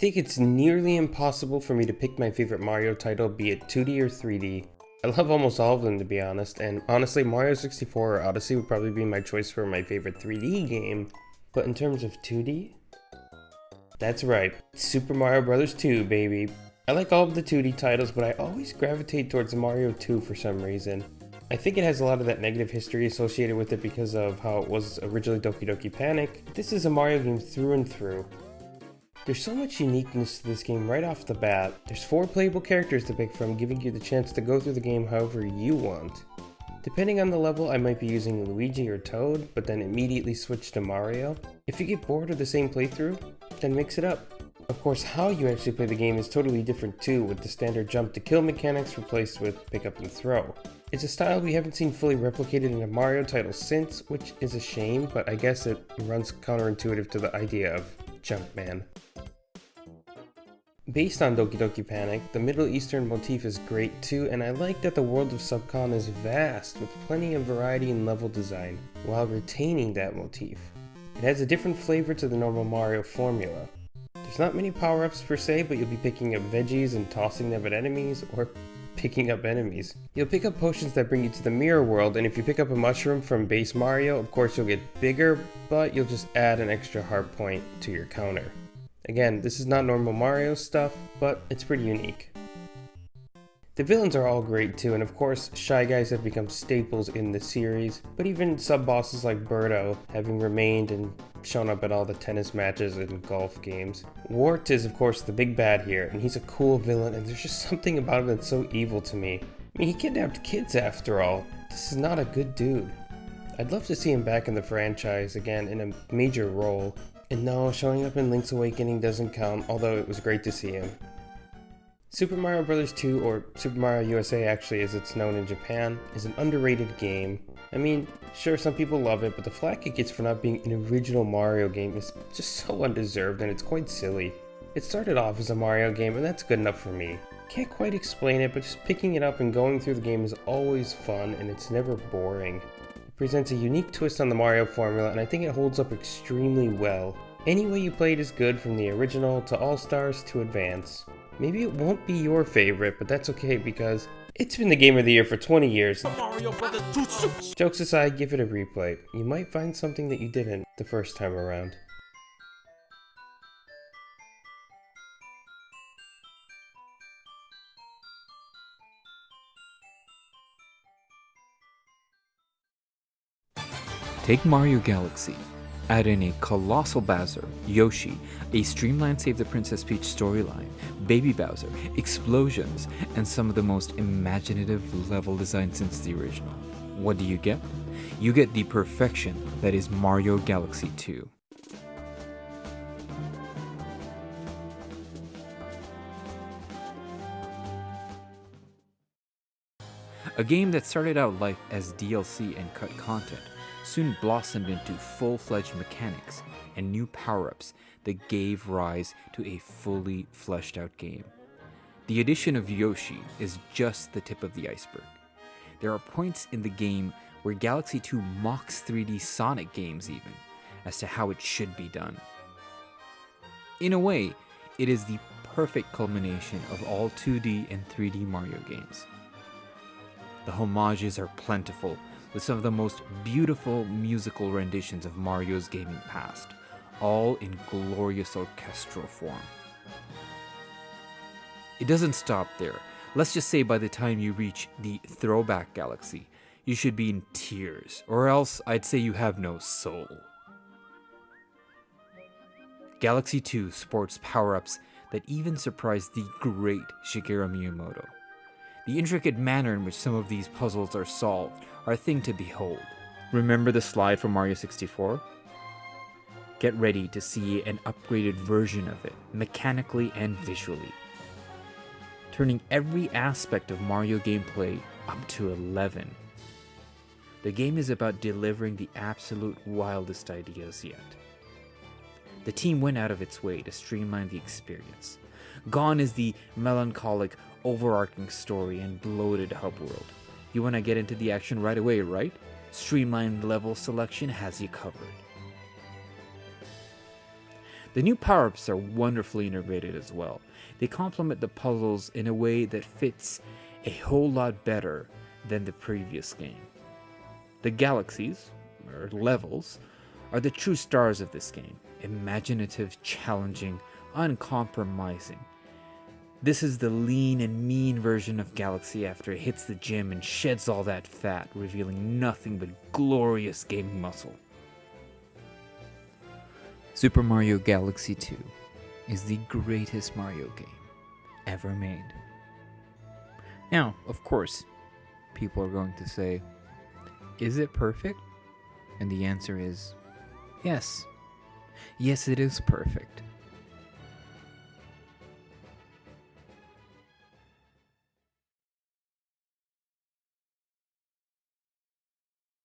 think it's nearly impossible for me to pick my favorite Mario title, be it 2D or 3D. I love almost all of them, to be honest, and honestly Mario 64 or Odyssey would probably be my choice for my favorite 3D game. But in terms of 2D? That's right, Super Mario Bros. 2, baby. I like all of the 2D titles, but I always gravitate towards Mario 2 for some reason. I think it has a lot of that negative history associated with it because of how it was originally Doki Doki Panic. This is a Mario game through and through. There's so much uniqueness to this game right off the bat. There's 4 playable characters to pick from, giving you the chance to go through the game however you want. Depending on the level, I might be using Luigi or Toad, but then immediately switch to Mario. If you get bored of the same playthrough, then mix it up. Of course, how you actually play the game is totally different too, with the standard jump to kill mechanics replaced with pick up and throw. It's a style we haven't seen fully replicated in a Mario title since, which is a shame, but I guess it runs counterintuitive to the idea of Jumpman. Based on Doki Doki Panic, the Middle Eastern motif is great too, and I like that the world of Subcon is vast, with plenty of variety in level design, while retaining that motif. It has a different flavor to the normal Mario formula. There's not many power-ups per se, but you'll be picking up veggies and tossing them at enemies, or picking up enemies. You'll pick up potions that bring you to the mirror world, and if you pick up a mushroom from base Mario, of course you'll get bigger, but you'll just add an extra heart point to your counter. Again, this is not normal Mario stuff, but it's pretty unique. The villains are all great too, and of course, Shy Guys have become staples in the series, but even sub-bosses like Birdo having remained and shown up at all the tennis matches and golf games. Wart is of course the big bad here, and he's a cool villain, and there's just something about him that's so evil to me. I mean, he kidnapped kids after all. This is not a good dude. I'd love to see him back in the franchise again in a major role. And no, showing up in Link's Awakening doesn't count, although it was great to see him. Super Mario Bros. 2, or Super Mario USA actually as it's known in Japan, is an underrated game. I mean, sure, some people love it, but the flack it gets for not being an original Mario game is just so undeserved, and it's quite silly. It started off as a Mario game, and that's good enough for me. Can't quite explain it, but just picking it up and going through the game is always fun, and it's never boring. It presents a unique twist on the Mario formula, and I think it holds up extremely well. Any way you play it is good, from the original to All-Stars to Advance. Maybe it won't be your favorite, but that's okay because it's been the Game of the Year for 20 years. Jokes aside, give it a replay. You might find something that you didn't the first time around. Take Mario Galaxy. Add in a colossal Bowser, Yoshi, a streamlined Save the Princess Peach storyline, Baby Bowser, explosions, and some of the most imaginative level design since the original. What do you get? You get the perfection that is Mario Galaxy 2. A game that started out life as DLC and cut content soon blossomed into full-fledged mechanics and new power-ups that gave rise to a fully fleshed out game. The addition of Yoshi is just the tip of the iceberg. There are points in the game where Galaxy 2 mocks 3D Sonic games even, as to how it should be done. In a way, it is the perfect culmination of all 2D and 3D Mario games. The homages are plentiful, with some of the most beautiful musical renditions of Mario's gaming past, all in glorious orchestral form. It doesn't stop there. Let's just say by the time you reach the Throwback Galaxy, you should be in tears, or else I'd say you have no soul. Galaxy 2 sports power-ups that even surprise the great Shigeru Miyamoto. The intricate manner in which some of these puzzles are solved are a thing to behold. Remember the slide from Mario 64? Get ready to see an upgraded version of it, mechanically and visually, turning every aspect of Mario gameplay up to 11. The game is about delivering the absolute wildest ideas yet. The team went out of its way to streamline the experience. Gone is the melancholic, overarching story and bloated hub world. You want to get into the action right away, right? Streamlined level selection has you covered. The new power-ups are wonderfully integrated as well. They complement the puzzles in a way that fits a whole lot better than the previous game. The galaxies, or levels, are the true stars of this game. Imaginative, challenging, uncompromising. This is the lean and mean version of Galaxy after it hits the gym and sheds all that fat, revealing nothing but glorious gaming muscle. Super Mario Galaxy 2 is the greatest Mario game ever made. Now, of course, people are going to say, is it perfect? And the answer is yes. Yes, it is perfect.